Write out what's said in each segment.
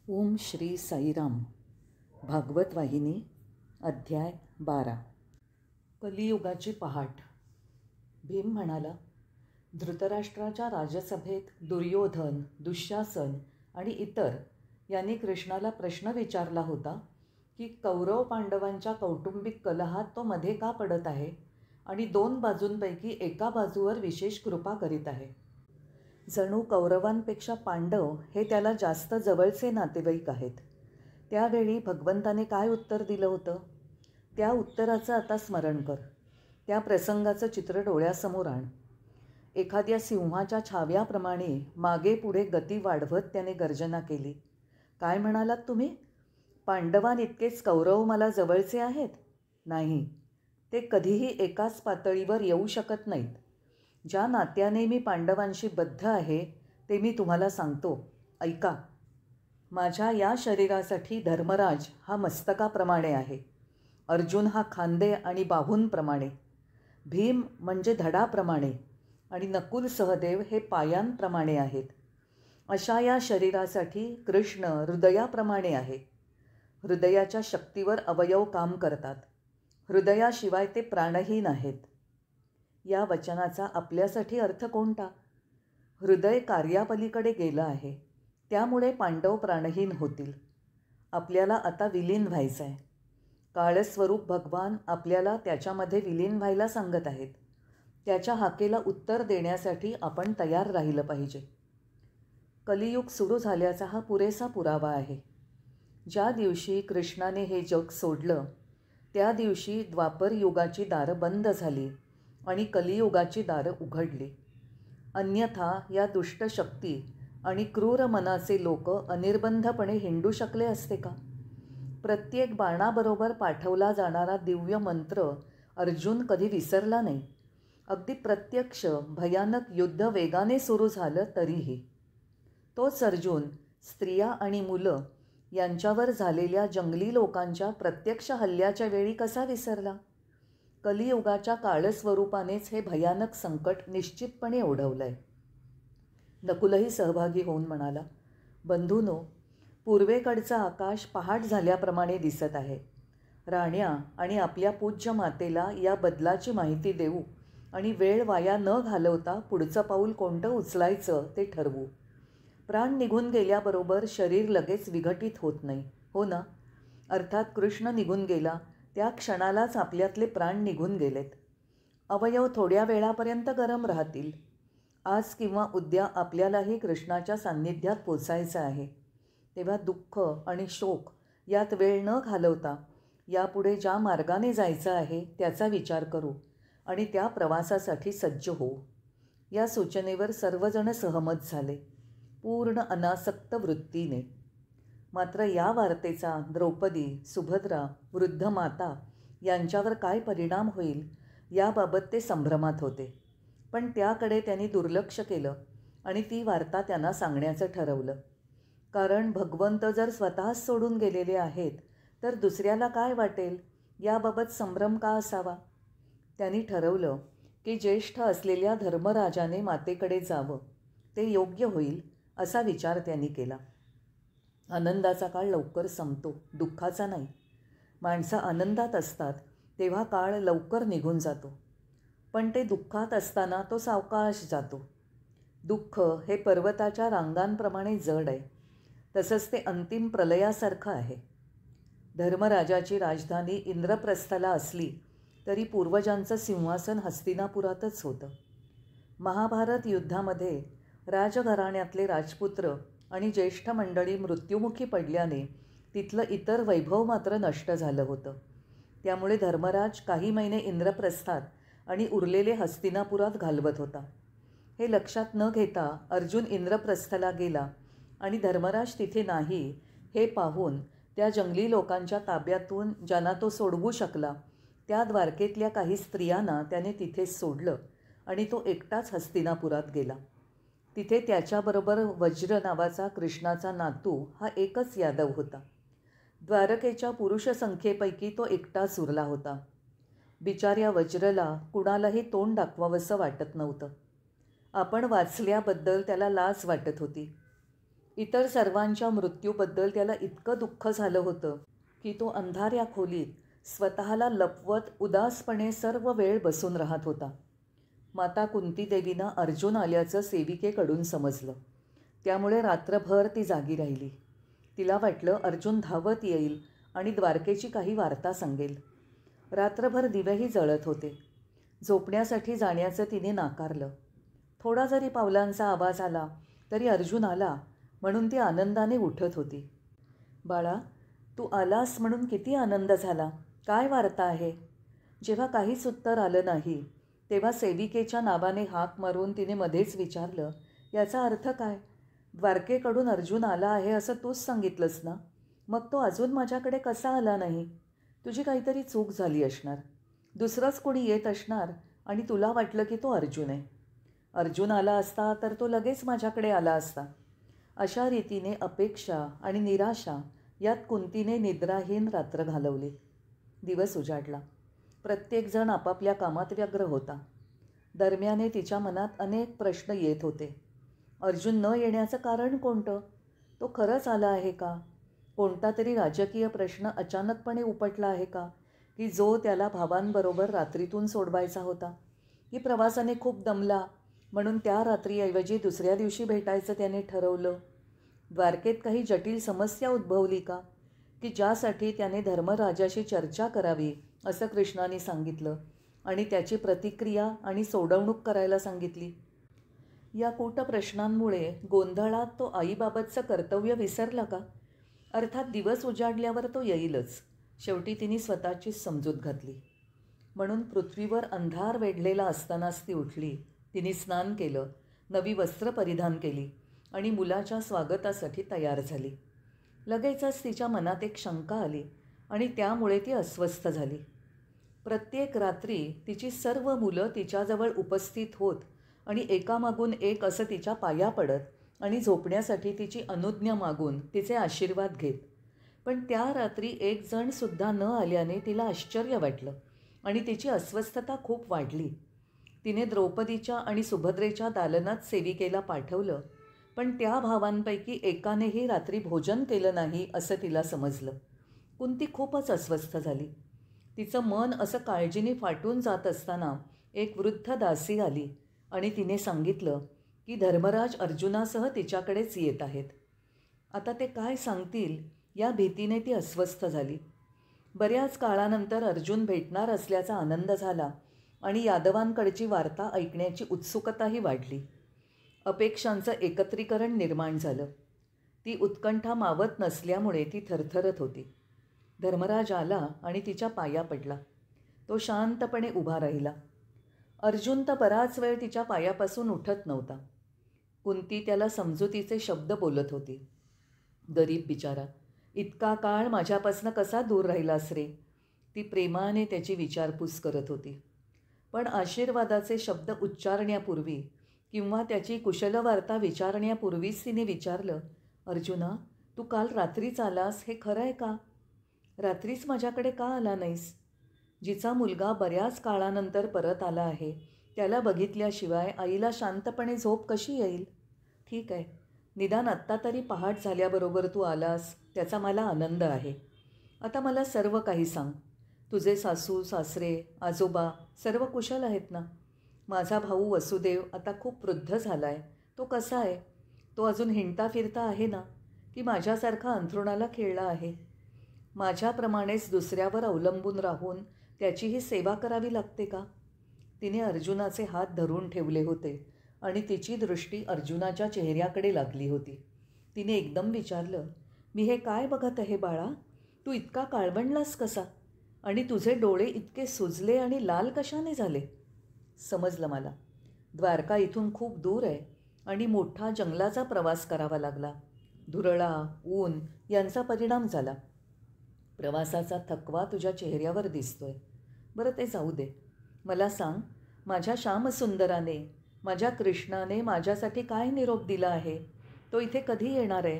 ओम श्री साईराम. भागवत वाहिनी अध्याय 12. कलियुगाची पहाट. भीम म्हणाला, धृतराष्ट्राच्या राजसभेत दुर्योधन, दुःशासन आणि इतर यांनी कृष्णाला प्रश्न विचारला होता की कौरव पांडवांच्या कौटुंबिक कलहात तो मध्ये का पडत आहे आणि दोन बाजूंपैकी एका बाजूवर विशेष कृपा करीत आहे. जणू कौरवांपेक्षा पांडव हे त्याला जास्त जवळचे नातेवाईक आहेत. त्यावेळी भगवंताने काय उत्तर दिलं होतं, त्या उत्तराचं आता स्मरण कर. त्या प्रसंगाचं चित्र डोळ्यासमोर आण. एखाद्या सिंहाच्या छाव्याप्रमाणे मागे पुढे गती वाढवत त्याने गर्जना केली. काय म्हणालात तुम्ही? पांडवांइतकेच कौरव मला जवळचे आहेत? नाही, ते कधीही एकाच पातळीवर येऊ शकत नाहीत. ज्या नात्याने मी पांडवांशी बद्ध आहे ते मी तुम्हाला सांगतो, ऐका. माझ्या या शरीरासाठी धर्मराज हा मस्तकाप्रमाणे आहे, अर्जुन हा खांदे आणि बाहूंप्रमाणे, भीम म्हणजे धडाप्रमाणे आणि नकुल सहदेव हे पायांप्रमाणे आहेत. अशा या शरीरासाठी कृष्ण हृदयाप्रमाणे आहे. हृदयाच्या शक्तीवर अवयव काम करतात. हृदयाशिवाय ते प्राणहीन आहेत. या वचनाचा आपल्यासाठी अर्थ कोणता? हृदय कार्यापलीकडे गेलं आहे, त्यामुळे पांडव प्राणहीन होतील. आपल्याला आता विलीन व्हायचं आहे. काळस्वरूप भगवान आपल्याला त्याच्यामध्ये विलीन व्हायला सांगत आहेत. त्याच्या हाकेला उत्तर देण्यासाठी आपण तयार राहिलं पाहिजे. कलियुग सुरू झाल्याचा हा पुरेसा पुरावा आहे. ज्या दिवशी कृष्णाने हे जग सोडलं त्या दिवशी द्वापर युगाची दारं बंद झाली आणि कलियुगाची दारं उघडली. अन्यथा या दुष्ट शक्ती आणि क्रूर मनाचे लोक अनिर्बंधपणे हिंडू शकले असते का? प्रत्येक बाणाबरोबर पाठवला जाणारा दिव्य मंत्र अर्जुन कधी विसरला नाही. अगदी प्रत्यक्ष भयानक युद्ध वेगाने सुरू झालं तरीही. तोच अर्जुन स्त्रिया आणि मुलं यांच्यावर झालेल्या जंगली लोकांच्या प्रत्यक्ष हल्ल्याच्या वेळी कसा विसरला? कलियुगाच्या काळस्वरूपानेच हे भयानक संकट निश्चितपणे ओढवलं आहे. नकुलही सहभागी होऊन म्हणाला, बंधूनो, पूर्वेकडचं आकाश पहाट झाल्याप्रमाणे दिसत आहे. राण्या आणि आपल्या पूज्य मातेला या बदलाची माहिती देऊ आणि वेळ वाया न घालवता पुढचं पाऊल कोणतं उचलायचं ते ठरवू. प्राण निघून गेल्याबरोबर शरीर लगेच विघटित होत नाही, हो ना? अर्थात कृष्ण निघून गेला त्या क्षणालाच आपल्यातले प्राण निघून गेलेत. अवयव थोड्या वेळापर्यंत गरम राहतील. आज किंवा उद्या आपल्यालाही कृष्णाच्या सान्निध्यात पोचायचं आहे. तेव्हा दुःख आणि शोक यात वेळ न घालवता यापुढे ज्या मार्गाने जायचं आहे त्याचा विचार करू आणि त्या प्रवासासाठी सज्ज होऊ. या सूचनेवर सर्वजण सहमत झाले, पूर्ण अनासक्त वृत्तीने. मात्र या वार्तेचा द्रौपदी, सुभद्रा, वृद्ध माता यांच्यावर काय परिणाम होईल याबाबत ते संभ्रमात होते. पण त्याकडे त्यांनी दुर्लक्ष केलं आणि ती वार्ता त्यांना सांगण्याचं ठरवलं. कारण भगवंत जर स्वतःच सोडून गेलेले आहेत तर दुसऱ्याला काय वाटेल याबाबत संभ्रम का असावा? त्यांनी ठरवलं की ज्येष्ठ असलेल्या धर्मराजाने मातेकडे जावं, ते योग्य होईल असा विचार त्यांनी केला. आनंदाचा काळ लवकर संपतो, दुःखाचा नाही. माणसं आनंदात असतात तेव्हा काळ लवकर निघून जातो, पण ते दुःखात असताना तो सावकाश जातो. दुःख हे पर्वताच्या रांगांप्रमाणे जड आहे, तसंच ते अंतिम प्रलयासारखं आहे. धर्मराजाची राजधानी इंद्रप्रस्थला असली तरी पूर्वजांचं सिंहासन हस्तिनापुरातच होतं. महाभारत युद्धामध्ये राजघराण्यातले राजपुत्र आणि ज्येष्ठ मंडळी मृत्युमुखी पडल्याने तिथलं इतर वैभव मात्र नष्ट झालं होतं. त्यामुळे धर्मराज काही महिने इंद्रप्रस्थात आणि उरलेले हस्तिनापुरात घालवत होता. हे लक्षात न घेता अर्जुन इंद्रप्रस्थला गेला आणि धर्मराज तिथे नाही हे पाहून त्या जंगली लोकांच्या ताब्यातून ज्यांना तो सोडवू शकला त्या द्वारकेतल्या काही स्त्रियांना त्याने तिथेच सोडलं आणि तो एकटाच हस्तिनापुरात गेला. तिथे त्याच्याबरोबर वज्र नावाचा कृष्णाचा नातू हा एकच यादव होता. द्वारकेच्या पुरुष संख्येपैकी तो एकटाच उरला होता. बिचाऱ्या वज्रला कुणालाही तोंड दाखवावंसं वाटत नव्हतं. आपण वाचल्याबद्दल त्याला लाज वाटत होती. इतर सर्वांच्या मृत्यूबद्दल त्याला इतकं दुःख झालं होतं की तो अंधाऱ्या खोलीत स्वतःला लपवत उदासपणे सर्व वेळ बसून राहत होता. माता कुंती देवींना अर्जुन आल्याचं सेविकेकडून समजलं. त्यामुळे रात्रभर ती जागी राहिली. तिला वाटलं अर्जुन धावत येईल आणि द्वारकेची काही वार्ता सांगेल. रात्रभर दिवेही जळत होते. झोपण्यासाठी जाण्याचं तिने नाकारलं. थोडा जरी पावलांचा आवाज आला तरी अर्जुन आला म्हणून ती आनंदाने उठत होती. बाळा, तू आलास म्हणून किती आनंद झाला. काय वार्ता आहे? जेव्हा काहीच उत्तर आलं नाही तेव्हा सेविकेच्या नावाने हाक मारून तिने मध्येच विचारलं, याचा अर्थ काय? द्वारकेकडून अर्जुन आला आहे असं तूच सांगितलंस ना? मग तो अजून माझ्याकडे कसा आला नाही? तुझी काहीतरी चूक झाली असणार. दुसरंच कोणी येत असणार आणि तुला वाटलं की तो अर्जुन आहे. अर्जुन आला असता तर तो लगेच माझ्याकडे आला असता. अशा रीतीने अपेक्षा आणि निराशा यात कुंतीने निद्राहीन रात्र घालवली. दिवस उजाडला. प्रत्येकजण आपापल्या कामात व्यग्र होता. दरम्याने तिच्या मनात अनेक प्रश्न येत होते. अर्जुन न येण्याचं कारण कोणतं? तो खरंच आला आहे का? कोणता तरी राजकीय प्रश्न अचानकपणे उपटला आहे का, की जो त्याला भावांबरोबर रात्रीतून सोडवायचा होता? की प्रवासाने खूप दमला म्हणून त्या रात्रीऐवजी दुसऱ्या दिवशी भेटायचं त्याने ठरवलं? द्वारकेत काही जटिल समस्या उद्भवली का, की ज्यासाठी त्याने धर्मराजाशी चर्चा करावी असं कृष्णाने सांगितलं आणि त्याची प्रतिक्रिया आणि सोडवणूक करायला सांगितली? या कूटप्रश्नांमुळे गोंधळात तो आईबाबतचं कर्तव्य विसरला का? अर्थात दिवस उजाडल्यावर तो येईलच, शेवटी तिने स्वतःचीच समजूत घातली. म्हणून पृथ्वीवर अंधार वेढलेला असतानाच ती उठली. तिने स्नान केलं, नवी वस्त्र परिधान केली आणि मुलाच्या स्वागतासाठी तयार झाली. लगेचच तिच्या मनात एक शंका आली आणि त्यामुळे ती अस्वस्थ झाली. प्रत्येक रात्री तिची सर्व मुलं तिच्याजवळ उपस्थित होत आणि एकामागून एक असं तिच्या पाया पडत आणि झोपण्यासाठी तिची अनुज्ञा मागून तिचे आशीर्वाद घेत. पण त्या रात्री एक जणसुद्धा न आल्याने तिला आश्चर्य वाटलं आणि तिची अस्वस्थता खूप वाढली. तिने द्रौपदीच्या आणि सुभद्रेच्या दालनात सेविकेला पाठवलं, पण त्या भावांपैकी एकानेही रात्री भोजन केलं नाही असं तिला समजलं. कुंती खूपच अस्वस्थ झाली. तिचं मन असं काळजीने फाटून जात असताना एक वृद्ध दासी आली आणि तिने सांगितलं की धर्मराज अर्जुनासह तिच्याकडेच येत आहेत. आता ते काय सांगतील या भीतीने ती अस्वस्थ झाली. बऱ्याच काळानंतर अर्जुन भेटणार असल्याचा आनंद झाला आणि यादवांकडची वार्ता ऐकण्याची उत्सुकताही वाढली. अपेक्षांचं एकत्रीकरण निर्माण झालं. ती उत्कंठा मावत नसल्यामुळे ती थरथरत होती. धर्मराज आला आणि तिच्या पाया पडला. तो शांतपणे उभा राहिला. अर्जुन तर बराच वेळ तिच्या पायापासून उठत नव्हता. कुंती त्याला समजुतीचे शब्द बोलत होती. गरीब बिचारा, इतका काळ माझ्यापासून कसा दूर राहिलास रे? ती प्रेमाने त्याची विचारपूस करत होती. पण आशीर्वादाचे शब्द उच्चारण्यापूर्वी किंवा त्याची कुशलवार्ता विचारण्यापूर्वीच तिने विचारलं, अर्जुना, तू काल रात्रीच आलास हे खरं आहे का? रात्रीच माझ्याकडे का आला नाहीस? जिचा मुलगा बऱ्याच काळानंतर परत आला आहे त्याला बघितल्याशिवाय आईला शांतपणे झोप कशी येईल? ठीक आहे, निदान आत्ता तरी पहाट झाल्याबरोबर तू आलास त्याचा मला आनंद आहे. आता मला सर्व काही सांग. तुझे सासू सासरे आजोबा सर्व कुशल आहेत ना? माझा भाऊ वसुदेव आता खूप वृद्ध झाला आहे. तो कसा आहे? तो अजून हिंडता फिरता आहे ना, की माझ्यासारखा अंथरुणाला खिळला आहे? माझ्याप्रमाणेच दुसऱ्यावर अवलंबून राहून त्याचीही सेवा करावी लागते का? तिने अर्जुनाचे हात धरून ठेवले होते आणि तिची दृष्टी अर्जुनाच्या चेहऱ्याकडे लागली होती. तिने एकदम विचारलं, मी हे काय बघत आहे बाळा? तू इतका काळवंडलास कसा? आणि तुझे डोळे इतके सुजले आणि लाल कशाने झाले? समजलं मला. द्वारका इथून खूप दूर आहे आणि मोठा जंगलाचा प्रवास करावा लागला. धुरळा, ऊन यांचा परिणाम झाला. प्रवासाचा थकवा तुझ्या चेहऱ्यावर दिसतोय. बरं, ते जाऊ दे. मला सांग, माझ्या श्यामसुंदराने, माझ्या कृष्णाने माझ्यासाठी काय निरोप दिला आहे? तो इथे कधी येणार आहे?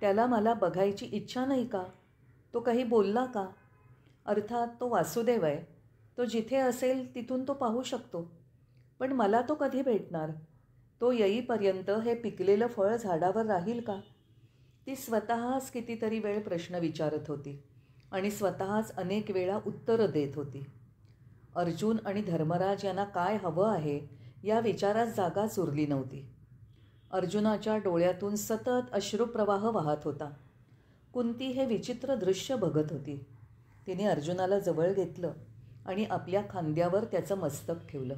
त्याला मला बघायची इच्छा नाही का? तो काही बोलला का? अर्थात तो वासुदेव आहे. तो जिथे असेल तिथून तो पाहू शकतो. पण मला तो कधी भेटणार? तो येईपर्यंत हे पिकलेलं फळ झाडावर राहील का? ती स्वतःच कितीतरी वेळ प्रश्न विचारत होती आणि स्वतःच अनेक वेळा उत्तरं देत होती. अर्जुन आणि धर्मराज यांना काय हवं आहे या विचारात जागाच उरली नव्हती. अर्जुनाच्या डोळ्यातून सतत अश्रुप्रवाह वाहत होता. कुंती हे विचित्र दृश्य बघत होती. तिने अर्जुनाला जवळ घेतलं आणि आपल्या खांद्यावर त्याचं मस्तक ठेवलं.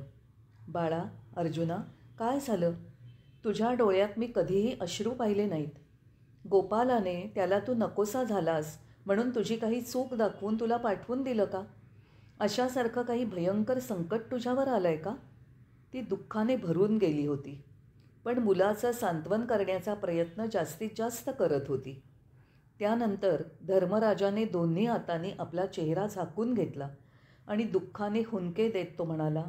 बाळा, अर्जुना, काय झालं? तुझ्या डोळ्यात मी कधीही अश्रू पाहिले नाहीत. गोपालाने त्याला तू नकोसा झालास म्हणून तुझी काही चूक दाखवून तुला पाठवून दिलं का? अशासारखं काही भयंकर संकट तुझ्यावर आलंय का? ती दुःखाने भरून गेली होती, पण मुलाचं सांत्वन करण्याचा प्रयत्न जास्तीत जास्त करत होती. त्यानंतर धर्मराजाने दोन्ही हातांनी आपला चेहरा झाकून घेतला आणि दुःखाने हुंदके देत तो म्हणाला,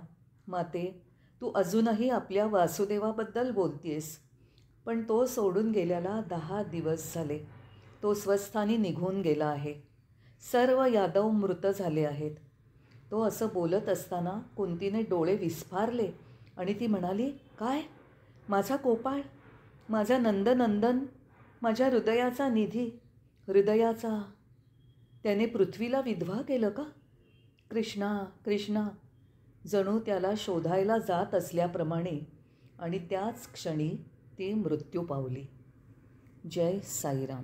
माते, तू अजूनही आपल्या वासुदेवाबद्दल बोलतीयस, पण तो सोडून गेल्याला 10 दिवस झाले. तो स्वस्थानी निघून गेला आहे. सर्व यादव मृत झाले आहेत. तो असं बोलत असताना कुंतीने डोळे विस्फारले आणि ती म्हणाली, काय? माझा गोपाळ, माझा नंदनंदन, माझ्या हृदयाचा निधी, हृदयाचा. त्याने पृथ्वीला विधवा केलं का? कृष्णा, कृष्णा, जणू त्याला शोधायला जात असल्याप्रमाणे. आणि त्याच क्षणी ती मृत्यू पावली. जय साईराम.